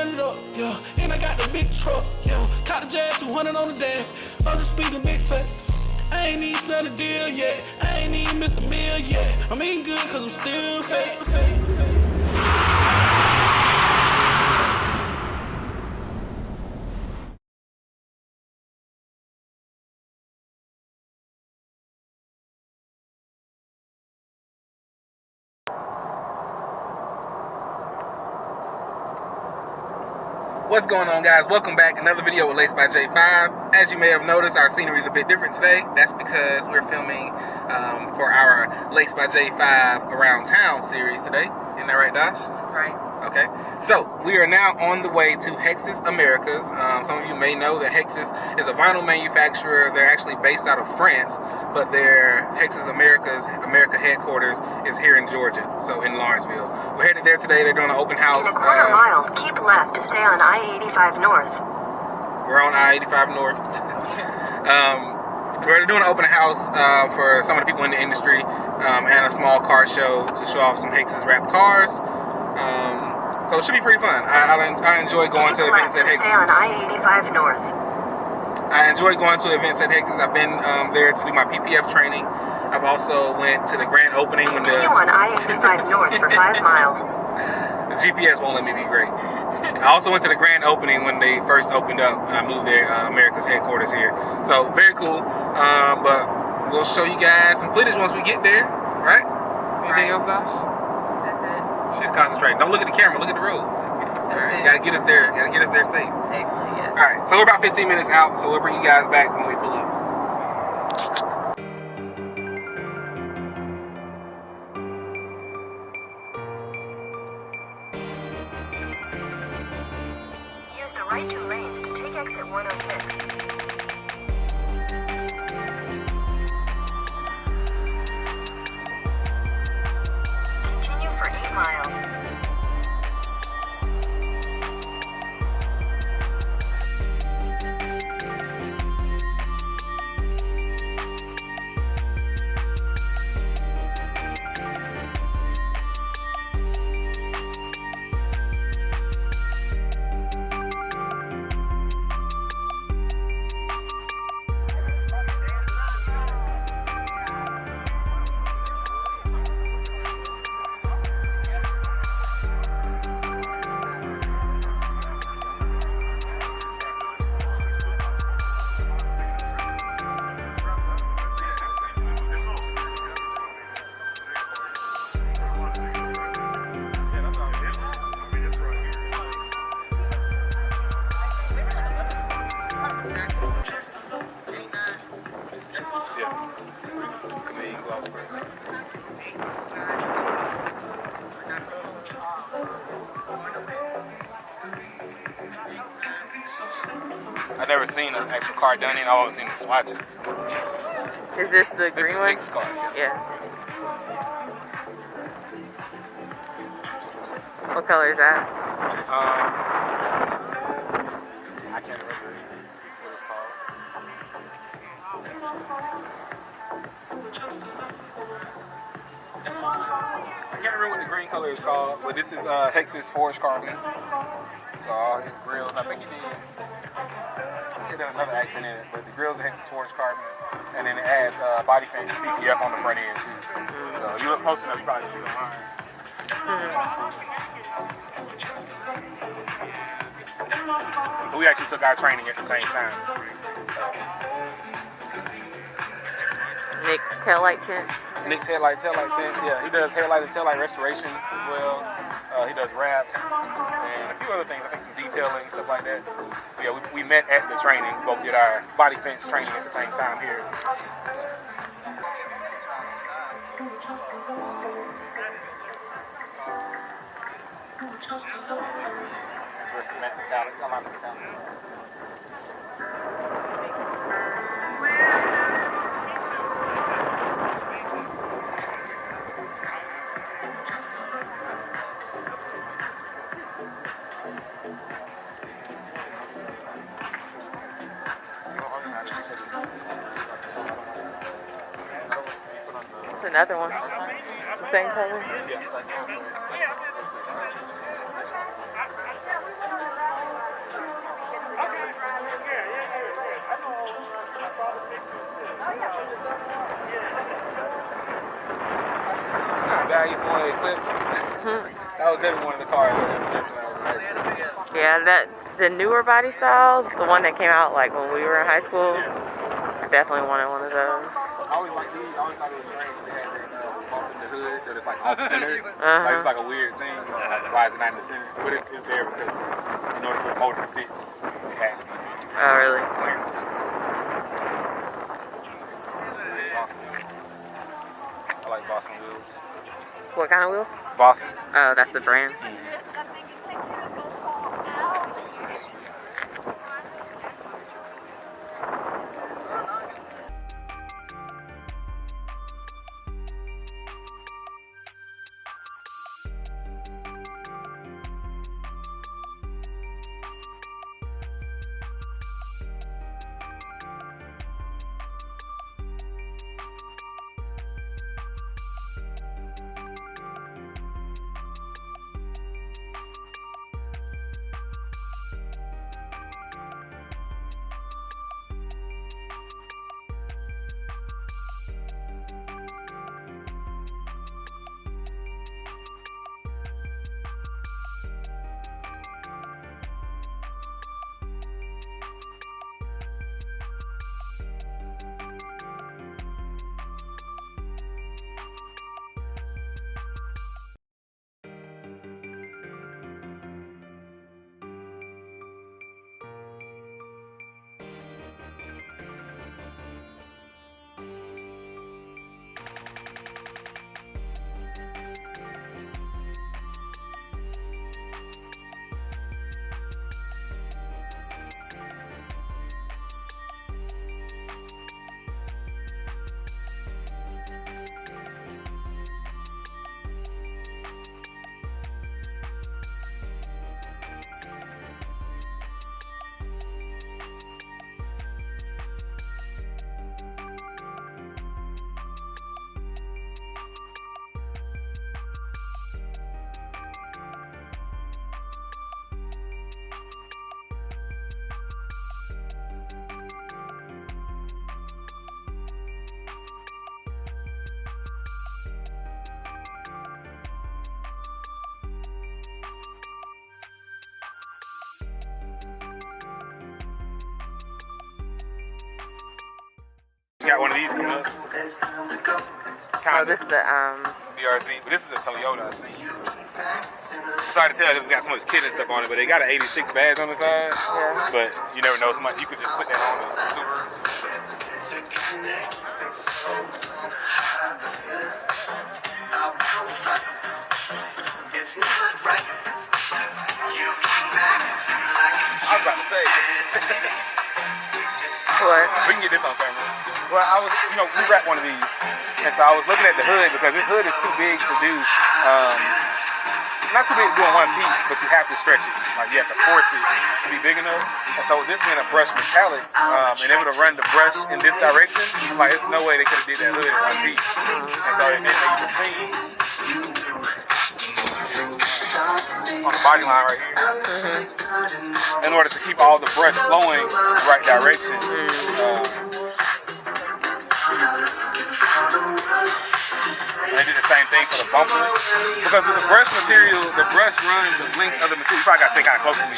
run it up, yeah. And I got the big truck, yeah. Caught the Jazz 200 on the dash. I'm just speaking big facts. I ain't even signed a deal yet. I ain't even missed a meal yet. I'm eating good cause I'm still fake. What's going on, guys? Welcome back. Another video with Lace by J5. As you may have noticed, our scenery is a bit different today. That's because we're filming for our Lace by J5 Around Town series today. Isn't that right, Dash? That's right. Okay. So, we are now on the way to Hexis Americas. Some of you may know that Hexis is a vinyl manufacturer. They're actually based out of France, but their Hexis America headquarters is here in Georgia, so in Lawrenceville. We're headed there today. They're doing an open house. In a quarter mile, keep left to stay on I-85 North. We're on I-85 North. We're doing an open house for some of the people in the industry and a small car show to show off some Hexis wrapped cars. So it should be pretty fun. I enjoy going to events at Hexis. Stay on I-85 North. I enjoy going to events at Hexis. I've been there to do my PPF training. I've also went to the grand opening when Continue on I-85 North for 5 miles. The GPS won't let me be great. I also went to the grand opening when they first opened up. I moved their America's headquarters here. So very cool. But we'll show you guys some footage once we get there. Right? Anything else, Dash? That's it. She's concentrating. Don't look at the camera. Look at the road. All right. Gotta get us there. Gotta get us there safe. Safely, yes. All right. So we're about 15 minutes out. So we'll bring you guys back when we pull up. Use the right 2 lanes to take exit 106. Continue for 8 miles. I've never seen an actual car done in. I've only seen the swatches. Is this the green one? This car, Yeah. What color is that? I can't remember what it's called. I can't remember what the green color is called, but this is Hexis Forged Carbon. So all his grills, I think he did another accent in it, but the grills are Hexis Forged Carbon, and then it adds body fans PPF on the front end too. So you look close enough, you probably see the line. So we actually took our training at the same time. Nick's taillight tint. Nick's taillight tint. Yeah, he does headlight and taillight restoration as well. He does wraps and a few other things. I think some detailing, stuff like that. But yeah, we met at the training. We both did our body fence training at the same time here. That's where it's the matte metallic. I like the metallic. It's another one. The same color? Yeah. I used to want to Eclipse. That was definitely one of the cars I ever did when I was in high school. Yeah, the newer body style, the one that came out like when we were in high school, I definitely wanted one of those. I always liked these. I always thought it was strange when they had that bump in the hood that it's like off-centered. Like it's like a weird thing. Like, why is it not in the center? But it's there because in order for the motor to fit, it had to be. Oh, really? I like Boston wheels. What kind of wheels? Boston. Oh, that's the brand. Got one of these coming up. Oh, this is the BRZ, but this is a Toyota, I think. It's hard to tell because it's got so much kit and stuff on it, but they got an 86 badge on the side. Yeah. But you never know, somebody you could just put that on the Subaru. I was about to say. what? We can get this on camera. Well, I was, we wrapped one of these, and so I was looking at the hood because this hood is too big to do, not too big to do in one piece, but you have to stretch it. Like you have to force it to be big enough. And so this being a brushed metallic, and able to run the brush in this direction, like there's no way they could have did that hood in one piece. And so it made the seam on the body line right here. In order to keep all the brush flowing the right direction. And they did the same thing for the bumper. Because with the brush material, the brush runs the length of the material. You probably got to stay kind of close to me.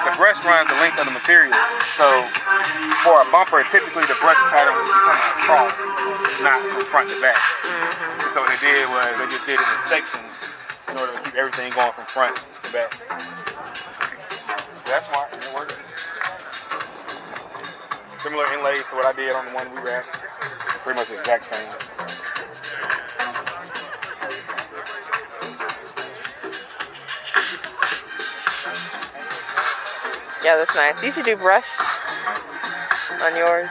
The brush runs the length of the material. So for a bumper, typically the brush pattern would be coming across, not from front to back. So what they did was they just did it in sections in order to keep everything going from front to back. That's smart. It works. Similar inlays to what I did on the one we wrapped. Pretty much the exact same. Yeah, that's nice. You should do brush on yours.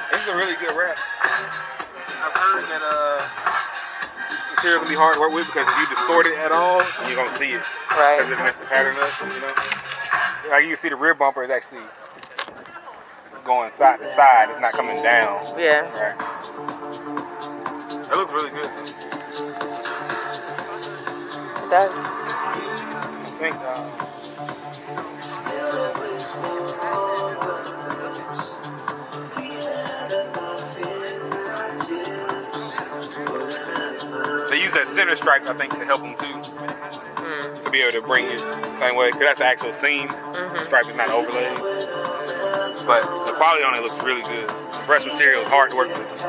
This is a really good wrap. I've heard that material can be hard to work with because if you distort it at all, you're gonna see it. Right. Because it messed the pattern up, Like you can see the rear bumper is actually going side to side. It's not coming down. Yeah. Right. That looks really good. It does. I think. They use that center stripe, I think, to help them too. To be able to bring it the same way, because that's the actual seam. The stripe is not overlaid. But the quality on it looks really good. The fresh material is hard to work with.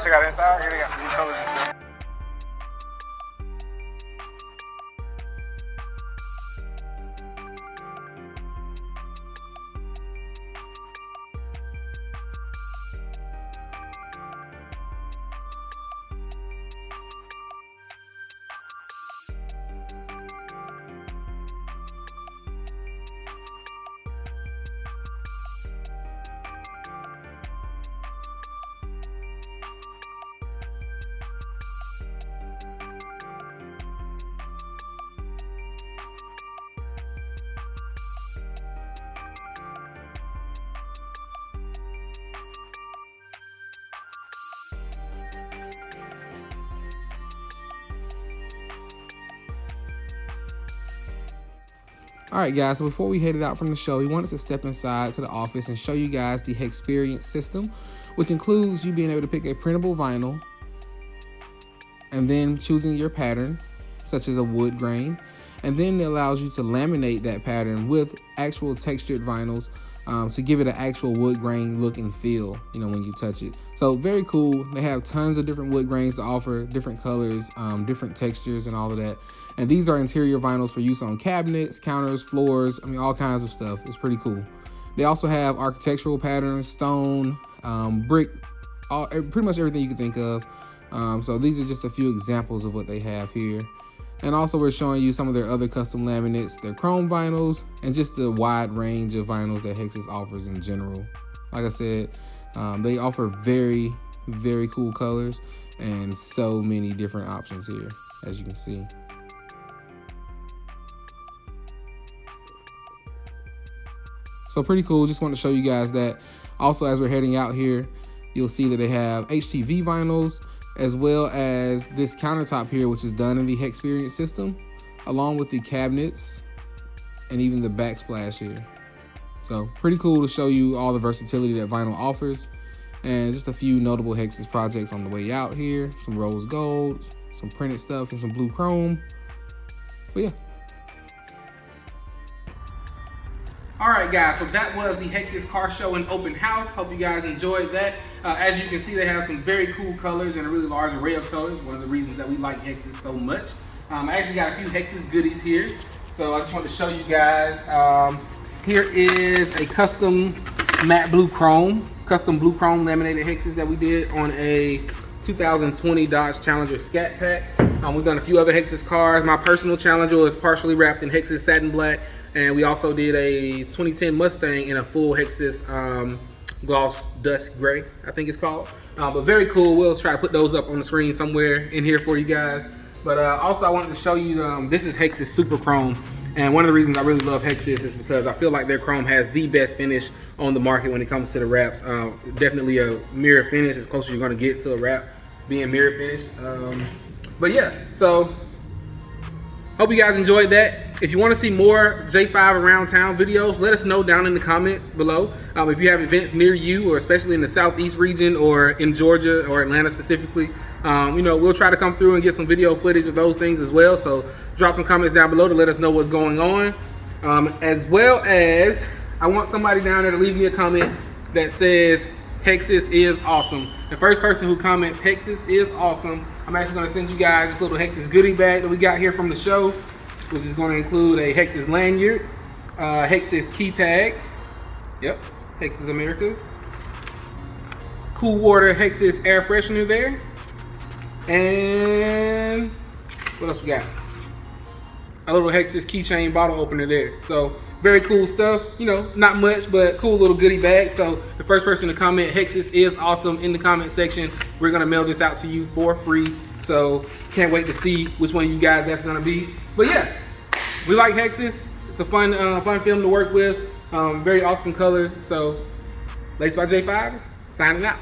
Check out inside. Here they got some new colors and stuff. All right, guys, so before we headed out from the show, we wanted to step inside to the office and show you guys the Hexperience system, which includes you being able to pick a printable vinyl and then choosing your pattern, such as a wood grain, and then it allows you to laminate that pattern with actual textured vinyls to give it an actual wood grain look and feel, you know, when you touch it. So very cool. They have tons of different wood grains to offer, different colors, different textures and all of that. And these are interior vinyls for use on cabinets, counters, floors, I mean, all kinds of stuff. It's pretty cool. They also have architectural patterns, stone, brick, pretty much everything you can think of. So these are just a few examples of what they have here. And also we're showing you some of their other custom laminates, their chrome vinyls, and just the wide range of vinyls that Hexis offers in general. Like I said, they offer very, very cool colors and so many different options here, as you can see. So pretty cool. Just want to show you guys that. Also, as we're heading out here, you'll see that they have HTV vinyls, as well as this countertop here, which is done in the Hexperience system, along with the cabinets and even the backsplash here. So pretty cool to show you all the versatility that vinyl offers, and just a few notable Hexis projects on the way out here. Some rose gold, some printed stuff, and some blue chrome. But yeah. All right, guys, so that was the Hexis car show and open house. Hope you guys enjoyed that. As you can see, they have some very cool colors and a really large array of colors. One of the reasons that we like Hexis so much. I actually got a few Hexis goodies here. So I just wanted to show you guys. Here is a custom matte blue chrome, laminated Hexis that we did on a 2020 Dodge Challenger Scat Pack. We've done a few other Hexis cars. My personal Challenger was partially wrapped in Hexis satin black. And we also did a 2010 Mustang in a full Hexis gloss dust gray, I think it's called. But very cool. We'll try to put those up on the screen somewhere in here for you guys. But also I wanted to show you, this is Hexis Super Chrome. And one of the reasons I really love Hexis is because I feel like their chrome has the best finish on the market when it comes to the wraps. Definitely a mirror finish, as close as you're gonna get to a wrap being mirror finished. But yeah, so hope you guys enjoyed that. If you want to see more J5 around town videos, let us know down in the comments below. If you have events near you, or especially in the Southeast region or in Georgia or Atlanta specifically, you know, we'll try to come through and get some video footage of those things as well. So drop some comments down below to let us know what's going on. As well as, I want somebody down there to leave me a comment that says Hexis is awesome. The first person who comments Hexis is awesome, I'm actually going to send you guys this little Hexis goodie bag that we got here from the show, which is going to include a Hexis lanyard, Hexis key tag, yep, Hexis Americas, cool water Hexis air freshener there. And what else we got? A little Hexis keychain bottle opener there. So very cool stuff. You know, not much, but cool little goodie bag. So the first person to comment Hexis is awesome in the comment section, we're gonna mail this out to you for free. So can't wait to see which one of you guys that's gonna be. But yeah, we like Hexis. It's a fun film to work with. Very awesome colors. So Lace by J5 signing out.